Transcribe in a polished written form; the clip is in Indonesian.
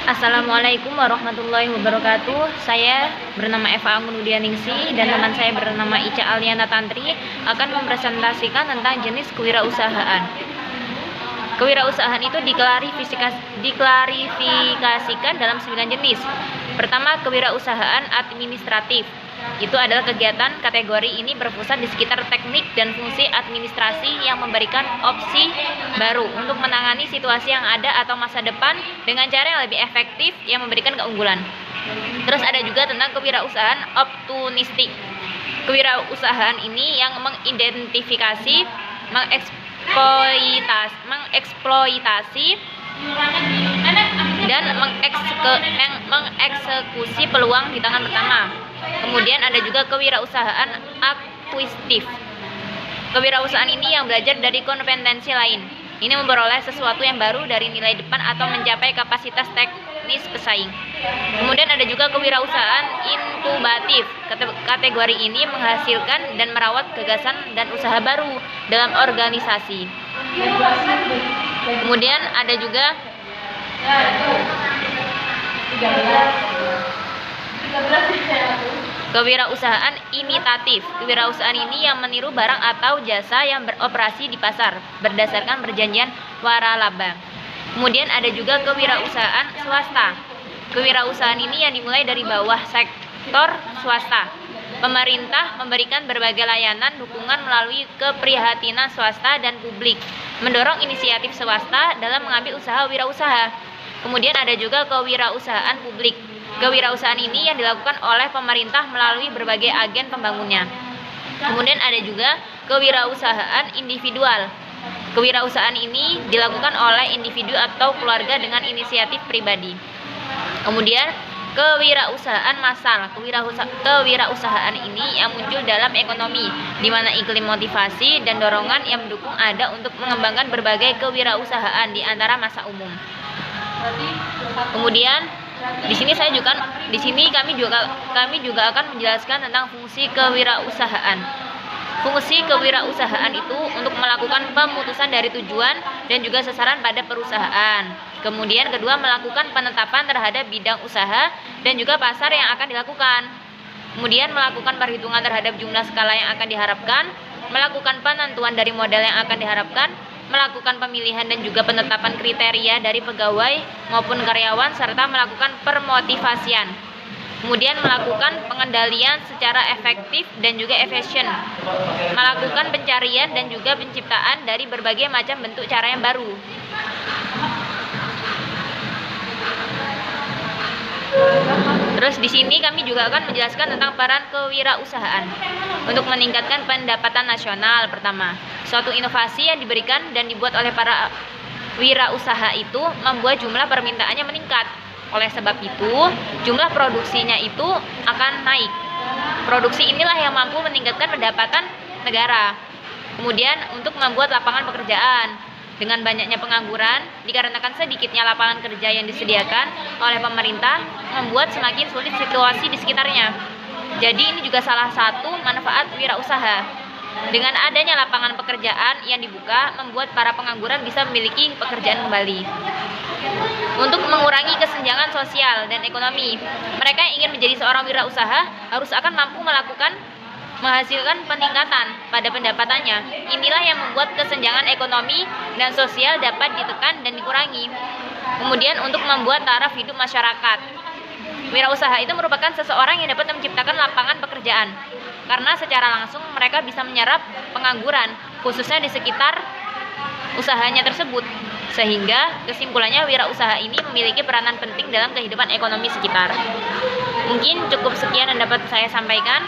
Assalamualaikum warahmatullahi wabarakatuh. Saya bernama Eva Anggunudianingsih dan teman saya bernama Ica Aliana Tantri akan mempresentasikan tentang jenis kewirausahaan. Kewirausahaan itu diklarifikasikan dalam 9 jenis. Pertama, kewirausahaan administratif. Itu adalah kegiatan kategori ini berpusat di sekitar teknik dan fungsi administrasi yang memberikan opsi baru untuk menangani situasi yang ada atau masa depan dengan cara yang lebih efektif yang memberikan keunggulan. Terus ada juga tentang kewirausahaan opportunistik. Kewirausahaan ini yang mengidentifikasi, mengeksploitasi dan mengeksekusi peluang di tangan pertama. Kemudian ada juga kewirausahaan akuisitif. Kewirausahaan ini yang belajar dari kompetensi lain. Ini memperoleh sesuatu yang baru dari nilai depan atau mencapai kapasitas teknis pesaing. Kemudian ada juga kewirausahaan inkubatif. Kategori ini menghasilkan dan merawat gagasan dan usaha baru dalam organisasi. Kemudian ada juga kewirausahaan imitatif. Kewirausahaan ini yang meniru barang atau jasa yang beroperasi di pasar berdasarkan perjanjian waralaba. Kemudian ada juga kewirausahaan swasta. Kewirausahaan ini yang dimulai dari bawah sektor swasta. Pemerintah memberikan berbagai layanan dukungan melalui keprihatinan swasta dan publik, mendorong inisiatif swasta dalam mengambil usaha wirausaha. Kemudian ada juga kewirausahaan publik. Kewirausahaan ini yang dilakukan oleh pemerintah melalui berbagai agen pembangunnya. Kemudian ada juga kewirausahaan individual. Kewirausahaan ini dilakukan oleh individu atau keluarga dengan inisiatif pribadi. Kemudian kewirausahaan massal. Kewirausahaan ini yang muncul dalam ekonomi, di mana iklim motivasi dan dorongan yang mendukung ada untuk mengembangkan berbagai kewirausahaan di antara massa umum. Kemudian di sini kami juga akan menjelaskan tentang fungsi kewirausahaan. Fungsi kewirausahaan itu untuk melakukan pemutusan dari tujuan dan juga sasaran pada perusahaan. Kemudian kedua, melakukan penetapan terhadap bidang usaha dan juga pasar yang akan dilakukan. Kemudian melakukan perhitungan terhadap jumlah skala yang akan diharapkan, melakukan penentuan dari modal yang akan diharapkan, melakukan pemilihan dan juga penetapan kriteria dari pegawai maupun karyawan, serta melakukan permotivasian. Kemudian melakukan pengendalian secara efektif dan juga efisien, melakukan pencarian dan juga penciptaan dari berbagai macam bentuk cara yang baru. Terus di sini kami juga akan menjelaskan tentang peran kewirausahaan untuk meningkatkan pendapatan nasional. Pertama, suatu inovasi yang diberikan dan dibuat oleh para wirausaha itu membuat jumlah permintaannya meningkat. Oleh sebab itu, jumlah produksinya itu akan naik. Produksi inilah yang mampu meningkatkan pendapatan negara. Kemudian untuk membuat lapangan pekerjaan. Dengan banyaknya pengangguran, dikarenakan sedikitnya lapangan kerja yang disediakan oleh pemerintah, membuat semakin sulit situasi di sekitarnya. Jadi ini juga salah satu manfaat wirausaha. Dengan adanya lapangan pekerjaan yang dibuka, membuat para pengangguran bisa memiliki pekerjaan kembali. Untuk mengurangi kesenjangan sosial dan ekonomi, mereka yang ingin menjadi seorang wirausaha harus akan mampu menghasilkan peningkatan pada pendapatannya. Inilah yang membuat kesenjangan ekonomi dan sosial dapat ditekan dan dikurangi. Kemudian untuk membuat taraf hidup masyarakat. Wirausaha itu merupakan seseorang yang dapat menciptakan lapangan pekerjaan, karena secara langsung mereka bisa menyerap pengangguran, khususnya di sekitar usahanya tersebut. Sehingga kesimpulannya wirausaha ini memiliki peranan penting dalam kehidupan ekonomi sekitar. Mungkin cukup sekian yang dapat saya sampaikan.